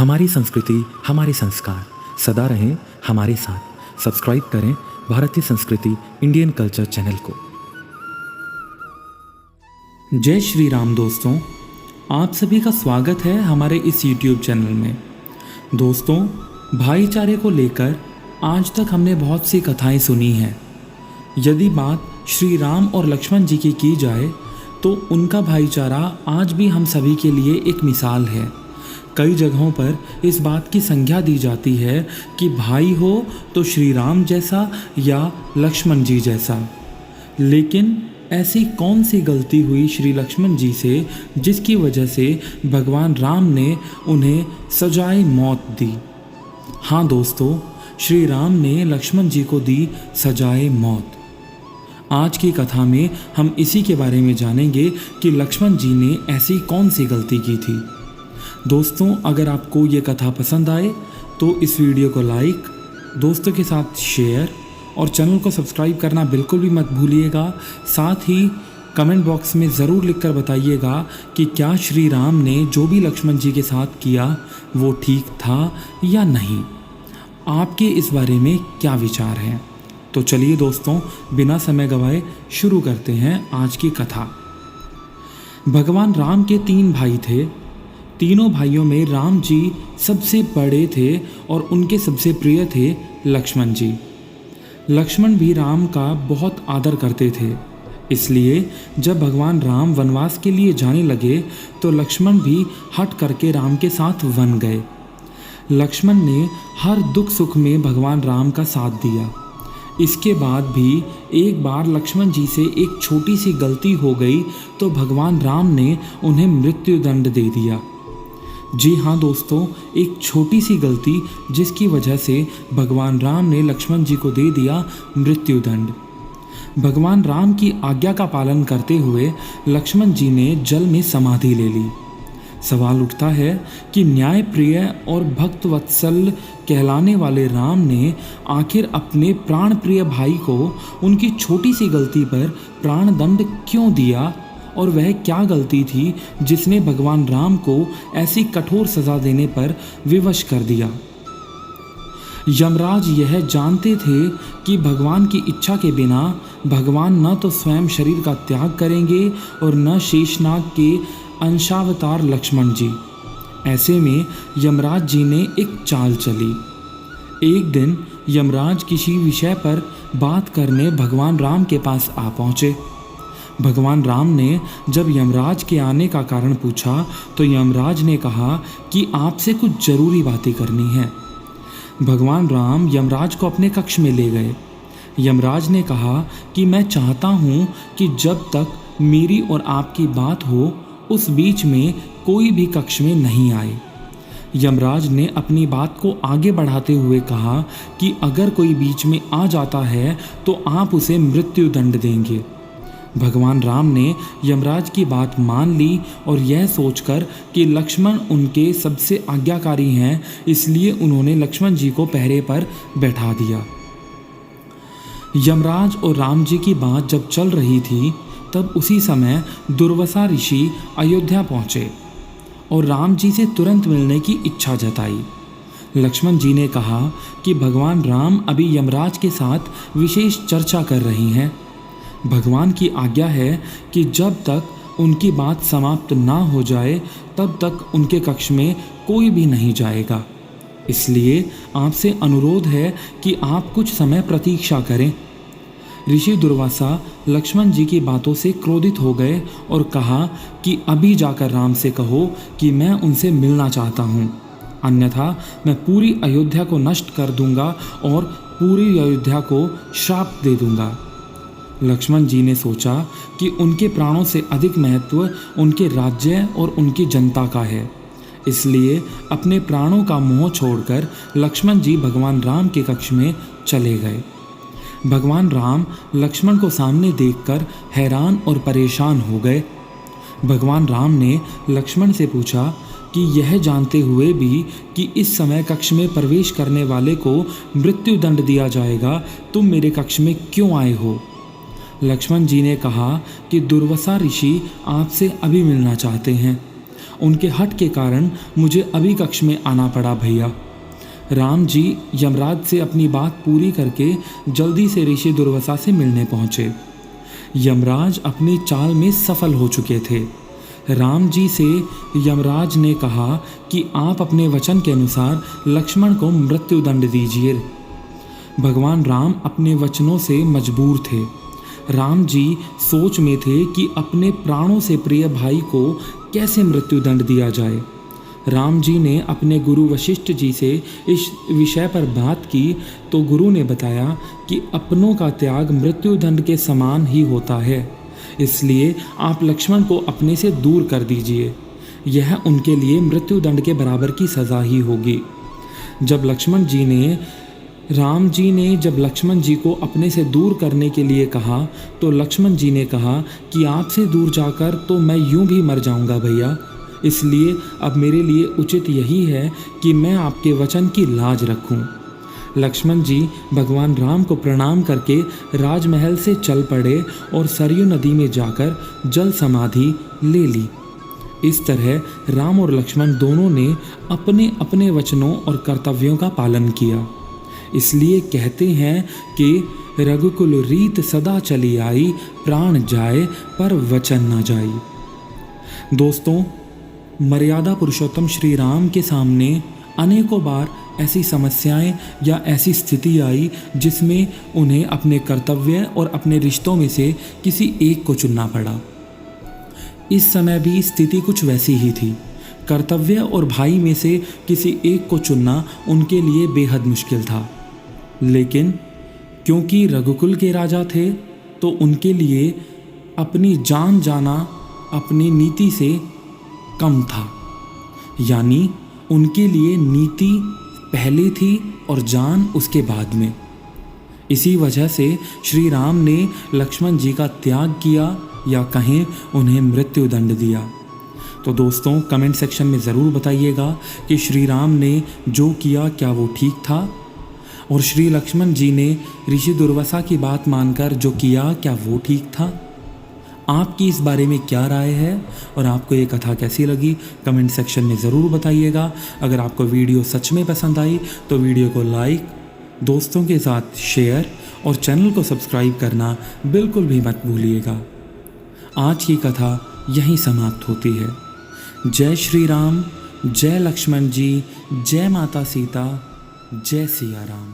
हमारी संस्कृति, हमारे संस्कार सदा रहें हमारे साथ। सब्सक्राइब करें भारतीय संस्कृति इंडियन कल्चर चैनल को। जय श्री राम दोस्तों, आप सभी का स्वागत है हमारे इस YouTube चैनल में। दोस्तों, भाईचारे को लेकर आज तक हमने बहुत सी कथाएं सुनी हैं। यदि बात श्री राम और लक्ष्मण जी की जाए तो उनका भाईचारा आज भी हम सभी के लिए एक मिसाल है। कई जगहों पर इस बात की संज्ञा दी जाती है कि भाई हो तो श्री राम जैसा या लक्ष्मण जी जैसा। लेकिन ऐसी कौन सी गलती हुई श्री लक्ष्मण जी से जिसकी वजह से भगवान राम ने उन्हें सजाए मौत दी? हाँ दोस्तों, श्री राम ने लक्ष्मण जी को दी सजाए मौत। आज की कथा में हम इसी के बारे में जानेंगे कि लक्ष्मण जी ने ऐसी कौन सी गलती की थी। दोस्तों, अगर आपको ये कथा पसंद आए तो इस वीडियो को लाइक, दोस्तों के साथ शेयर और चैनल को सब्सक्राइब करना बिल्कुल भी मत भूलिएगा। साथ ही कमेंट बॉक्स में ज़रूर लिखकर बताइएगा कि क्या श्री राम ने जो भी लक्ष्मण जी के साथ किया वो ठीक था या नहीं। आपके इस बारे में क्या विचार हैं? तो चलिए दोस्तों, बिना समय गवाए शुरू करते हैं आज की कथा। भगवान राम के 3 भाई थे। तीनों भाइयों में राम जी सबसे बड़े थे और उनके सबसे प्रिय थे लक्ष्मण जी। लक्ष्मण भी राम का बहुत आदर करते थे। इसलिए जब भगवान राम वनवास के लिए जाने लगे तो लक्ष्मण भी हट करके राम के साथ वन गए। लक्ष्मण ने हर दुख सुख में भगवान राम का साथ दिया। इसके बाद भी एक बार लक्ष्मण जी से एक छोटी सी गलती हो गई तो भगवान राम ने उन्हें मृत्यु दंड दे दिया। जी हाँ दोस्तों, एक छोटी सी गलती जिसकी वजह से भगवान राम ने लक्ष्मण जी को दे दिया मृत्यु दंड। भगवान राम की आज्ञा का पालन करते हुए लक्ष्मण जी ने जल में समाधि ले ली। सवाल उठता है कि न्याय प्रिय और भक्त वत्सल कहलाने वाले राम ने आखिर अपने प्राण प्रिय भाई को उनकी छोटी सी गलती पर प्राण दंड क्यों दिया, और वह क्या गलती थी जिसने भगवान राम को ऐसी कठोर सजा देने पर विवश कर दिया। यमराज यह जानते थे कि भगवान की इच्छा के बिना भगवान न तो स्वयं शरीर का त्याग करेंगे और न शेषनाग के अंशावतार लक्ष्मण जी। ऐसे में यमराज जी ने एक चाल चली। एक दिन यमराज किसी विषय पर बात करने भगवान राम के पास आ पहुँचे। भगवान राम ने जब यमराज के आने का कारण पूछा तो यमराज ने कहा कि आपसे कुछ ज़रूरी बातें करनी है। भगवान राम यमराज को अपने कक्ष में ले गए। यमराज ने कहा कि मैं चाहता हूँ कि जब तक मेरी और आपकी बात हो उस बीच में कोई भी कक्ष में नहीं आए। यमराज ने अपनी बात को आगे बढ़ाते हुए कहा कि अगर कोई बीच में आ जाता है तो आप उसे मृत्यु दंड देंगे। भगवान राम ने यमराज की बात मान ली और यह सोचकर कि लक्ष्मण उनके सबसे आज्ञाकारी हैं, इसलिए उन्होंने लक्ष्मण जी को पहरे पर बैठा दिया। यमराज और राम जी की बात जब चल रही थी तब उसी समय दुर्वासा ऋषि अयोध्या पहुँचे और राम जी से तुरंत मिलने की इच्छा जताई। लक्ष्मण जी ने कहा कि भगवान राम अभी यमराज के साथ विशेष चर्चा कर रही हैं। भगवान की आज्ञा है कि जब तक उनकी बात समाप्त ना हो जाए तब तक उनके कक्ष में कोई भी नहीं जाएगा। इसलिए आपसे अनुरोध है कि आप कुछ समय प्रतीक्षा करें। ऋषि दुर्वासा लक्ष्मण जी की बातों से क्रोधित हो गए और कहा कि अभी जाकर राम से कहो कि मैं उनसे मिलना चाहता हूँ, अन्यथा मैं पूरी अयोध्या को नष्ट कर दूंगा और पूरी अयोध्या को श्राप दे दूंगा। लक्ष्मण जी ने सोचा कि उनके प्राणों से अधिक महत्व उनके राज्य और उनकी जनता का है। इसलिए अपने प्राणों का मोह छोड़कर लक्ष्मण जी भगवान राम के कक्ष में चले गए। भगवान राम लक्ष्मण को सामने देखकर हैरान और परेशान हो गए। भगवान राम ने लक्ष्मण से पूछा कि यह जानते हुए भी कि इस समय कक्ष में प्रवेश करने वाले को मृत्यु दंड दिया जाएगा, तुम मेरे कक्ष में क्यों आए हो? लक्ष्मण जी ने कहा कि दुर्वासा ऋषि आपसे अभी मिलना चाहते हैं उनके हट के कारण मुझे अभी कक्ष में आना पड़ा भैया। राम जी यमराज से अपनी बात पूरी करके जल्दी से ऋषि दुर्वासा से मिलने पहुँचे। यमराज अपनी चाल में सफल हो चुके थे। राम जी से यमराज ने कहा कि आप अपने वचन के अनुसार लक्ष्मण को मृत्युदंड दीजिए। भगवान राम अपने वचनों से मजबूर थे। राम जी सोच में थे कि अपने प्राणों से प्रिय भाई को कैसे मृत्युदंड दिया जाए। राम जी ने अपने गुरु वशिष्ठ जी से इस विषय पर बात की तो गुरु ने बताया कि अपनों का त्याग मृत्युदंड के समान ही होता है, इसलिए आप लक्ष्मण को अपने से दूर कर दीजिए। यह उनके लिए मृत्युदंड के बराबर की सज़ा ही होगी। राम जी ने जब लक्ष्मण जी को अपने से दूर करने के लिए कहा तो लक्ष्मण जी ने कहा कि आपसे दूर जाकर तो मैं यूं भी मर जाऊंगा भैया, इसलिए अब मेरे लिए उचित यही है कि मैं आपके वचन की लाज रखूं। लक्ष्मण जी भगवान राम को प्रणाम करके राजमहल से चल पड़े और सरयू नदी में जाकर जल समाधि ले ली। इस तरह राम और लक्ष्मण दोनों ने अपने अपने वचनों और कर्तव्यों का पालन किया। इसलिए कहते हैं कि रघुकुल रीत सदा चली आई, प्राण जाए पर वचन न जाई। दोस्तों, मर्यादा पुरुषोत्तम श्री राम के सामने अनेकों बार ऐसी समस्याएं या ऐसी स्थिति आई जिसमें उन्हें अपने कर्तव्य और अपने रिश्तों में से किसी एक को चुनना पड़ा। इस समय भी स्थिति कुछ वैसी ही थी। कर्तव्य और भाई में से किसी एक को चुनना उनके लिए बेहद मुश्किल था, लेकिन क्योंकि रघुकुल के राजा थे तो उनके लिए अपनी जान जाना अपनी नीति से कम था, यानी उनके लिए नीति पहले थी और जान उसके बाद में। इसी वजह से श्री राम ने लक्ष्मण जी का त्याग किया या कहें उन्हें मृत्युदंड दिया। तो दोस्तों, कमेंट सेक्शन में ज़रूर बताइएगा कि श्री राम ने जो किया क्या वो ठीक था, और श्री लक्ष्मण जी ने ऋषि दुर्वासा की बात मानकर जो किया क्या वो ठीक था। आपकी इस बारे में क्या राय है और आपको ये कथा कैसी लगी, कमेंट सेक्शन में ज़रूर बताइएगा। अगर आपको वीडियो सच में पसंद आई तो वीडियो को लाइक, दोस्तों के साथ शेयर और चैनल को सब्सक्राइब करना बिल्कुल भी मत भूलिएगा। आज की कथा यहीं समाप्त होती है। जय श्री राम, जय लक्ष्मण जी, जय माता सीता, जय सिया राम।